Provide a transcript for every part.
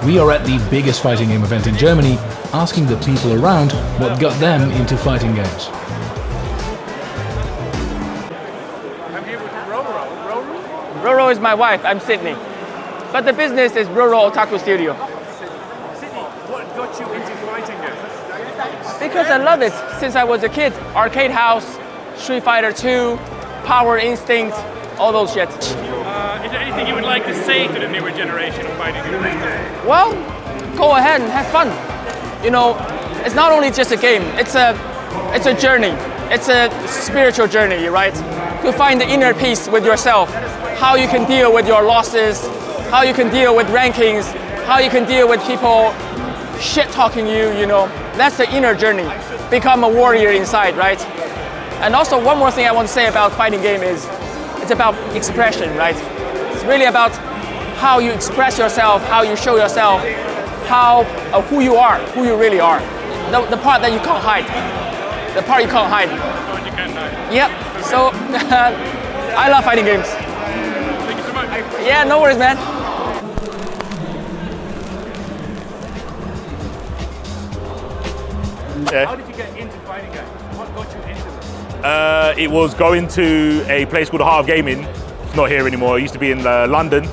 We are at the biggest fighting game event in Germany, asking the people around what got them into fighting games. I'm here with Roro. Roro is my wife, I'm Sydney. But the business is Roro Otaku Studio. Sydney, what got you into fighting games? Because I love it since I was a kid. Arcade House, Street Fighter 2, Power Instinct, all those shit. Is there anything you would like to say to the newer generation of fighting games? Well, go ahead and have fun. You know, it's not only just a game, it's a journey. It's a spiritual journey, right? To find the inner peace with yourself, how you can deal with your losses, how you can deal with rankings, how you can deal with people shit-talking you, you know. That's the inner journey. Become a warrior inside, right? And also one more thing I want to say about fighting game is it's about expression, right? It's really about how you express yourself, how you show yourself, how who you are, who you really are. The part that you can't hide. The part you can't hide. You can't hide. Yep. So I love fighting games. Thank you so much. Yeah, no worries, man. How did you get into fighting games? What got you into them? It was going to a place called the Heart of Gaming. It's not here anymore. It used to be in London.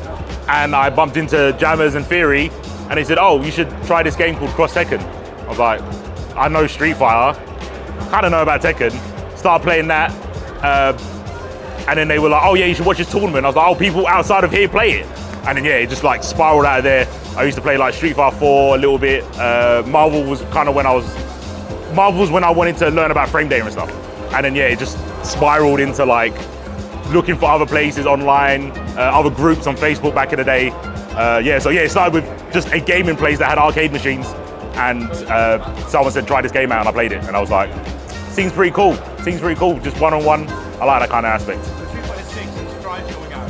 And I bumped into Jammers and Theory, and they said, oh, you should try this game called Cross Tekken. I was like, I know Street Fighter, kind of know about Tekken. Started playing that. And then they were like, oh yeah, you should watch this tournament. I was like, oh, people outside of here play it. And then yeah, it just like spiraled out of there. I used to play like Street Fighter 4 a little bit. Marvel was kind of when I wanted to learn about frame data and stuff. And then yeah, it just spiraled into like looking for other places online, other groups on Facebook back in the day. So it started with just a gaming place that had arcade machines, and someone said try this game out, and I played it, and I was like, seems pretty cool, just one-on-one. I like that kind of aspect. The Street Fighter 6 is trying going out.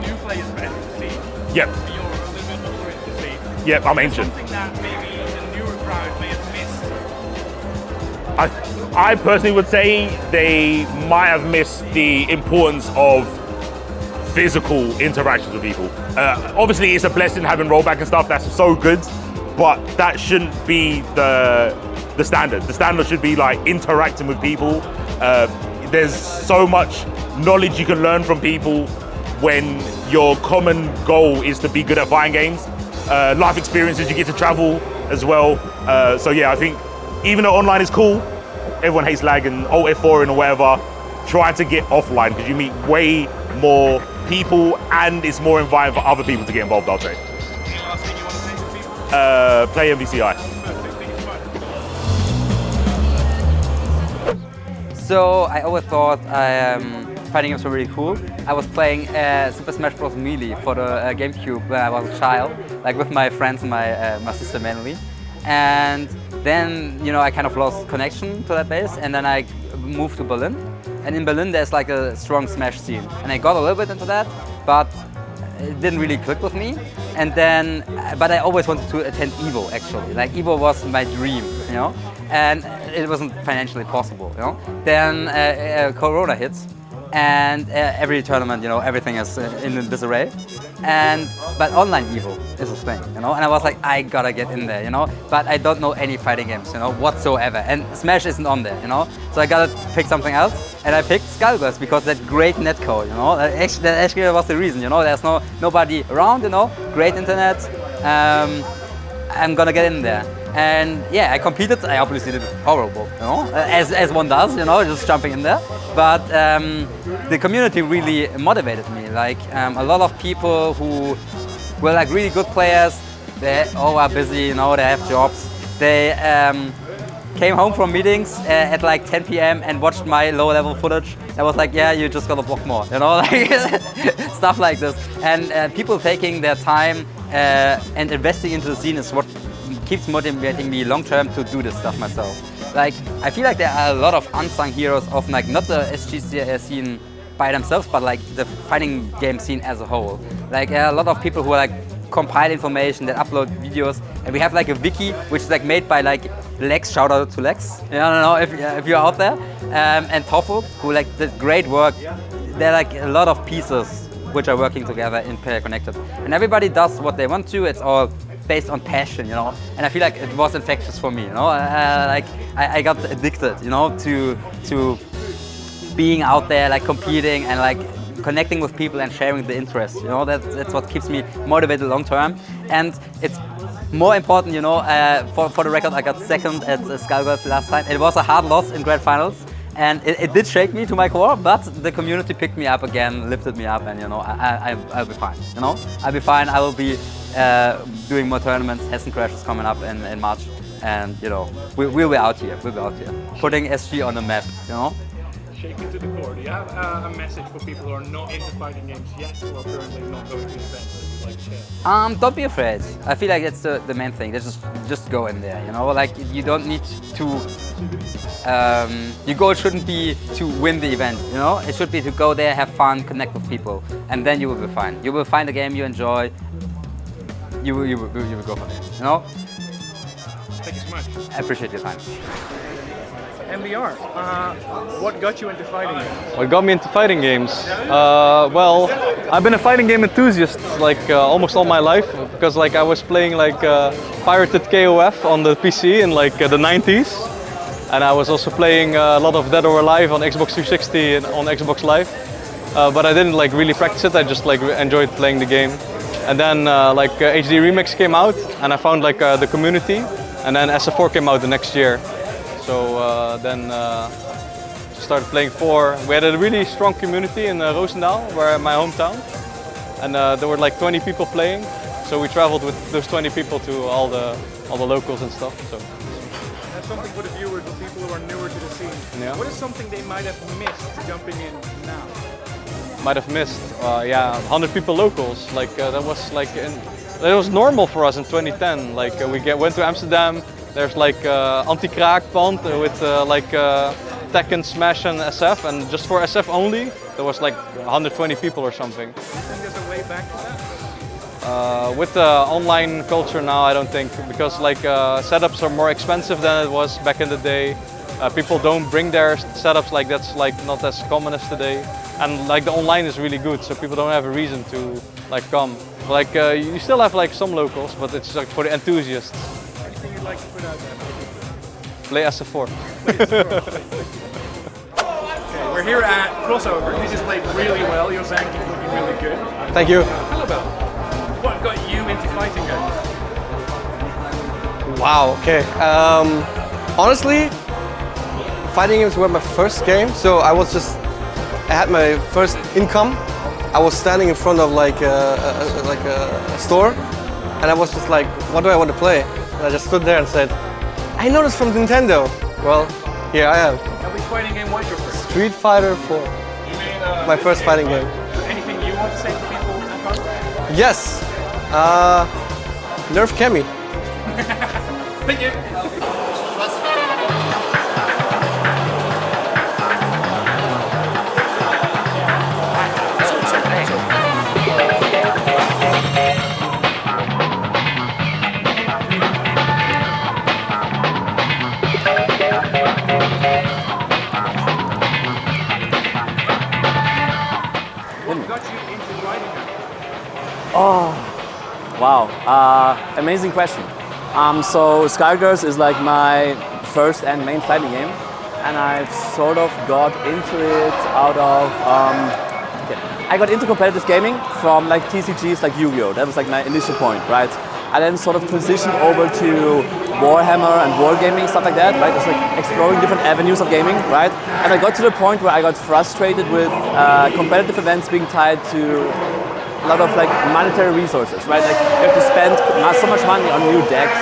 New players better to see. Yep. You're a little bit older to see. Yep, I'm ancient. Something that maybe the newer crowd may have missed. I personally would say they might have missed the importance of physical interactions with people. Obviously, it's a blessing having rollback and stuff. That's so good, but that shouldn't be the standard. The standard should be like interacting with people. There's so much knowledge you can learn from people when your common goal is to be good at fighting games. Life experiences, you get to travel as well. So yeah, I think even though online is cool, everyone hates lag and Alt F4 or whatever, try to get offline because you meet way more people and it's more inviting for other people to get involved, I'll say. Any last thing you want to say to people? Play MVCI. Perfect, thank you so much. So I always thought fighting games were really cool. I was playing Super Smash Bros. Melee for the GameCube when I was a child, like with my friends and my sister mainly. And then, you know, I kind of lost connection to that base, and then I moved to Berlin. And in Berlin, there's like a strong Smash scene. And I got a little bit into that, but it didn't really click with me. And then, but I always wanted to attend EVO actually. Like EVO was my dream, you know? And it wasn't financially possible, you know? Then Corona hits, and every tournament, you know, everything is in disarray. But online EVO is a thing, you know. And I was like, I gotta get in there, you know. But I don't know any fighting games, you know, whatsoever. And Smash isn't on there, you know. So I gotta pick something else. And I picked Skullgrils because that great netcode, you know. That actually was the reason, you know. There's nobody around, you know. Great internet. I'm gonna get in there. And yeah, I competed. I obviously did horrible, you know, as one does, you know, just jumping in there. But the community really motivated me. Like a lot of people who were like really good players, they all are busy, you know, they have jobs. They came home from meetings at like 10 p.m. and watched my low-level footage. I was like, yeah, you just gotta block more, you know, like stuff like this. And people taking their time and investing into the scene is what keeps motivating me long-term to do this stuff myself. Like, I feel like there are a lot of unsung heroes of like not the SG scene by themselves, but like the fighting game scene as a whole. Like a lot of people who are like compile information, that upload videos, and we have like a wiki which is like made by like Lex. Shout out to Lex. I don't know if you're out there, and Tofu, who like did great work. There are like a lot of pieces which are working together in pair connected, and everybody does what they want to. It's all based on passion, you know. And I feel like it was infectious for me, you know. Like I got addicted, you know, to being out there, like competing and like connecting with people and sharing the interest, you know. That's what keeps me motivated long term. And it's more important, you know. For the record, I got second at Skullgrils last time. It was a hard loss in grand finals. And it did shake me to my core, but the community picked me up again, lifted me up, and you know, I'll be fine. You know, I'll be fine. I will be doing more tournaments. Hessen Crash is coming up in March, and you know, we'll be out here. We'll be out here, putting SG on the map. You know. Shake it to the core. Do you have a message for people who are not into fighting games yet, who are currently not going to events that you'd like to share? Don't be afraid. I feel like that's the main thing. Just go in there. You know, like you don't need to. Your goal shouldn't be to win the event. You know, it should be to go there, have fun, connect with people, and then you will be fine. You will find a game you enjoy. You will go for it. You know. Thank you so much. I appreciate your time. MBR, what got you into fighting games? What got me into fighting games? Well, I've been a fighting game enthusiast like almost all my life, because like I was playing like pirated KOF on the PC in like the 90s, and I was also playing a lot of Dead or Alive on Xbox 360 and on Xbox Live, but I didn't like really practice it. I just like enjoyed playing the game, and then HD Remix came out, and I found like the community, and then SF4 came out the next year. So then started playing 4. We had a really strong community in Roosendaal, my hometown, and there were like 20 people playing. So we traveled with those 20 people to all the locals and stuff. So that's something for the viewers, for people who are newer to the scene. Yeah. What is something they might have missed jumping in now? might have missed, 100 people locals. Like that was like that was normal for us in 2010. Like we went to Amsterdam. There's like anti-kraakpand with like Tekken, Smash and SF, and just for SF only, there was like 120 people or something. Do you think there's a way back to that? With the online culture now, I don't think, because like setups are more expensive than it was back in the day. People don't bring their setups, like that's like not as common as today, and like the online is really good, so people don't have a reason to like come. Like you still have like some locals, but it's like for the enthusiasts. Anything you'd like to put out there? Play SF4. Okay, we're here at Crossover. You just played really well. Your Zank is looking really good. Thank you. Tell about what got you into fighting games? Wow, okay. Honestly, fighting games were my first game, so I had my first income. I was standing in front of like a store, and I was just like, what do I want to play? And I just stood there and said, I know this from Nintendo. Well, here I am. And which fighting game was your first? Street Fighter 4. My first fighting game. Anything you want to say to people at home? Yes. Nerf Kemi. Thank you. Wow, amazing question. So Skullgrils is like my first and main fighting game, and I've sort of got into it out of, I got into competitive gaming from like TCGs like Yu-Gi-Oh! That was like my initial point, right? I then sort of transitioned over to Warhammer and wargaming, stuff like that, right? Just like exploring different avenues of gaming, right? And I got to the point where I got frustrated with competitive events being tied to a lot of like monetary resources, right? Like you have to spend so much money on new decks,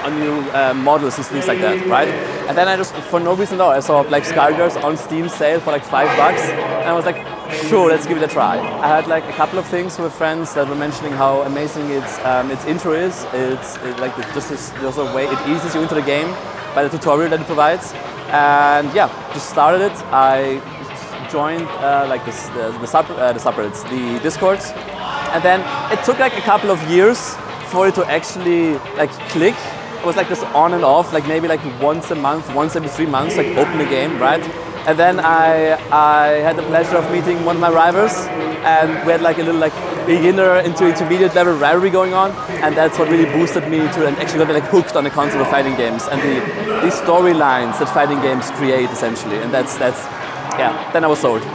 on new models and things like that, right? And then I just, for no reason at all, I saw like Skullgrils on Steam sale for like $5, and I was like, sure, let's give it a try. I had like a couple of things with friends that were mentioning how amazing its intro is. It's like there's a way it eases you into the game by the tutorial that it provides, and yeah, just started it. I joined like the subreddits, the discords, and then it took like a couple of years for it to actually like click. It was like this on and off, like maybe like once a month, once every 3 months, like open the game, right? And then I had the pleasure of meeting one of my rivals, and we had like a little like beginner into intermediate level rivalry going on, and that's what really boosted me to and actually got me like hooked on the concept of fighting games and the storylines that fighting games create essentially, and that's yeah. Then I was sold. Is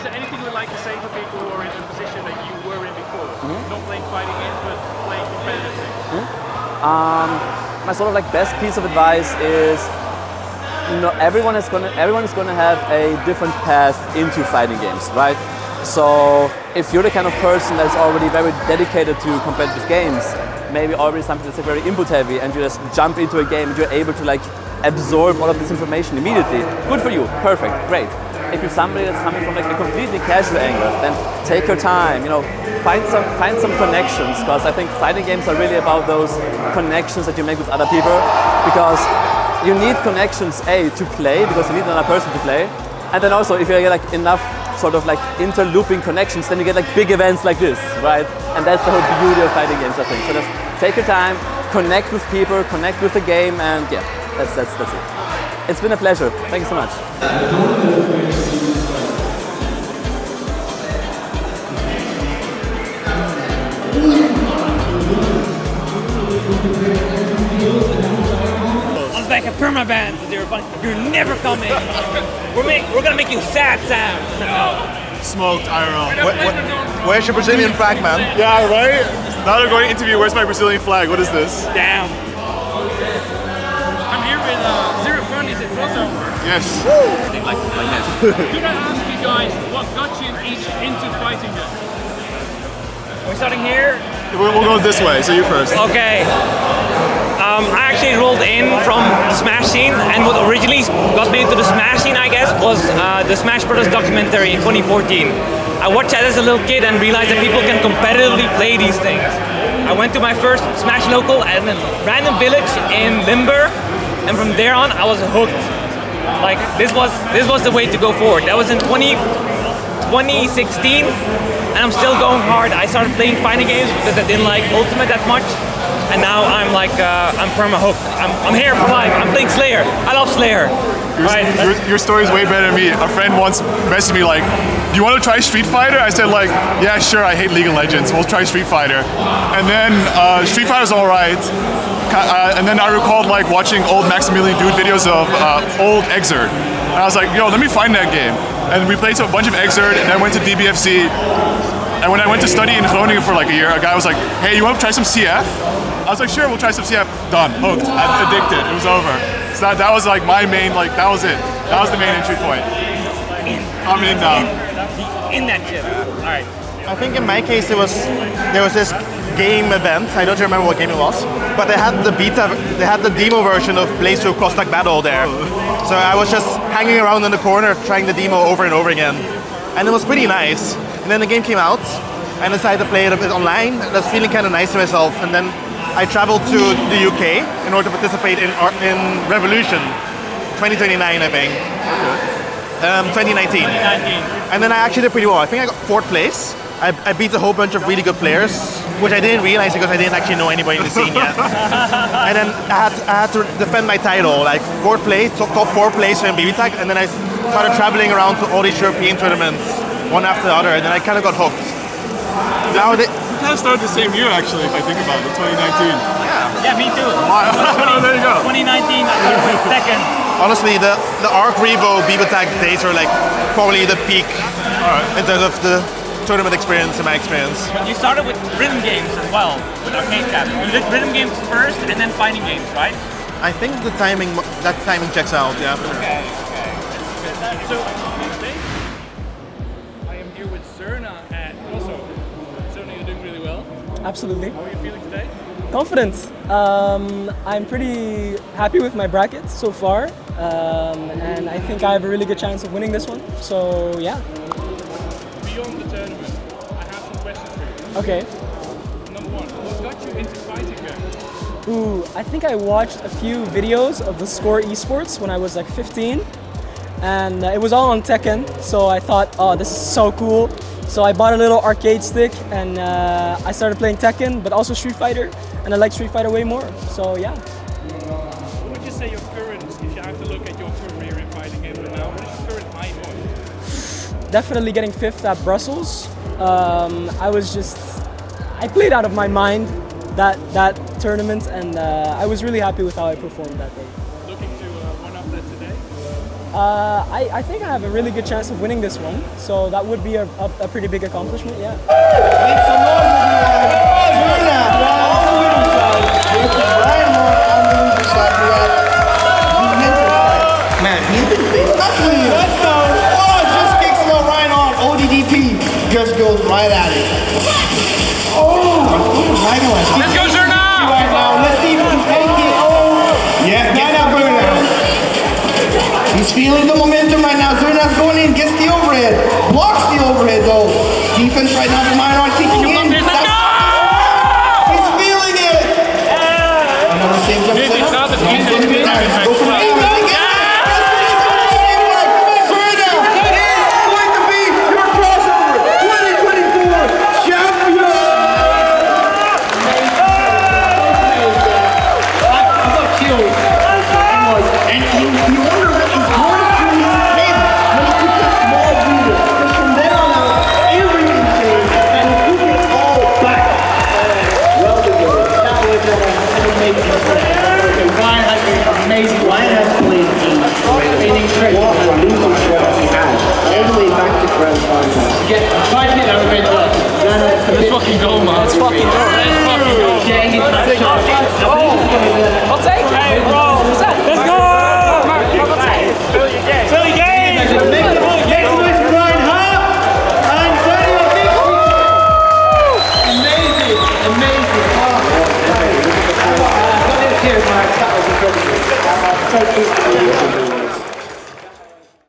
there anything you would like to say to people who are in the position that you were in before, not playing fighting games but playing competitive things? My sort of like best piece of advice is, you know, everyone is gonna have a different path into fighting games, right? So if you're the kind of person that's already very dedicated to competitive games, maybe already something that's like very input heavy, and you just jump into a game and you're able to like absorb all of this information immediately, good for you, perfect, great. If you're somebody that's coming from like a completely casual angle, then take your time, you know, find some connections, because I think fighting games are really about those connections that you make with other people, because you need connections, A, to play, because you need another person to play, and then also if you get like enough sort of like interlooping connections, then you get like big events like this, right? And that's the whole beauty of fighting games, I think. So just take your time, connect with people, connect with the game, and yeah, that's it. It's been a pleasure. Thank you so much. Like a permaban, you're never coming. We're gonna make you sad, Sam. Smoked IRL. Where's your Brazilian flag, man? Yeah, right? Now they're going to interview, where's my Brazilian flag? What is this? Damn. I'm here with Zero Fun, is it crossover? Yes. Like this. Could I ask you guys what got you each into fighting games? We're starting here. We'll go this way, so you first. Okay. I actually rolled in from the Smash scene, and what originally got me into the Smash scene, I guess, was the Smash Brothers documentary in 2014. I watched that as a little kid and realized that people can competitively play these things. I went to my first Smash local at a random village in Limburg, and from there on I was hooked. Like this was the way to go forward. That was in 2016, and I'm still going hard. I started playing fighting games because I didn't like Ultimate that much. And now I'm like, I'm perma-hooked. I'm here for life. I'm playing Slayer. I love Slayer. Your story's way better than me. A friend once messaged me like, do you want to try Street Fighter? I said like, yeah, sure, I hate League of Legends. We'll try Street Fighter. And then Street Fighter's alright. And then I recalled like watching old Maximilian Dude videos of old Exert. And I was like, yo, let me find that game. And we played a bunch of Exert, and then went to DBFC. And when I went to study in Groningen for like a year, a guy was like, hey, you want to try some CF? I was like, sure, we'll try some CF. Done, hooked, I'm addicted, it was over. So that was like my main, like that was it. That was the main entry point. I'm in now. In that gym. All right. I think in my case there was this game event. I don't remember what game it was, but they had the demo version of Blaze Through Cross-Stack Battle there. So I was just hanging around in the corner trying the demo over and over again, and it was pretty nice. And then the game came out, and I decided to play it a bit online. I was feeling kind of nice to myself, and then I traveled to the UK in order to participate in Revolution 2029, I think. 2019. And then I actually did pretty well. I think I got 4th place. I beat a whole bunch of really good players, which I didn't realize because I didn't actually know anybody in the scene yet. And then I had to defend my title, like 4th place, top 4 place in BB Tag, and then I started traveling around to all these European tournaments, one after the other, and then I kind of got hooked. Now we kind of started the same year actually, if I think about it, 2019. Yeah, me too. There you go. 2019, I went second. Honestly, the Arc Revo BB Tag days are like probably the peak in terms of the tournament experience, in my experience. But you started with rhythm games as well, with Arcade Cap. You did rhythm games first and then fighting games, right? I think that timing checks out, yeah. Okay. So, today, I am here with Zerna at Crossover. Zerna, you're doing really well. Absolutely. How are you feeling today? Confident. I'm pretty happy with my bracket so far, and I think I have a really good chance of winning this one. So yeah. Beyond the tournament, I have some questions for you. Okay. Number 1, what got you into fighting games? Ooh, I think I watched a few videos of the Score Esports when I was like 15, and it was all on Tekken. So I thought, oh, this is so cool. So I bought a little arcade stick, and I started playing Tekken, but also Street Fighter, and I like Street Fighter way more. So yeah. What would you say your current, if you have to look at your career in fighting games right now, definitely getting 5th at Brussels. I played out of my mind that tournament, and I was really happy with how I performed that day. Looking to one-up that today? I think I have a really good chance of winning this one, so that would be a pretty big accomplishment, yeah. Make some noise, everyone. On the winning side, this is Ryan Moore on the loser side. We got Juventus side. Man, he's been facing up with you. Let's go. Oh, just kicks little Ryan on. ODDP just goes right at it. Let's go, Zerna! Right now, let's see if he can take it. Oh, yeah, get that burn out. He's feeling the momentum.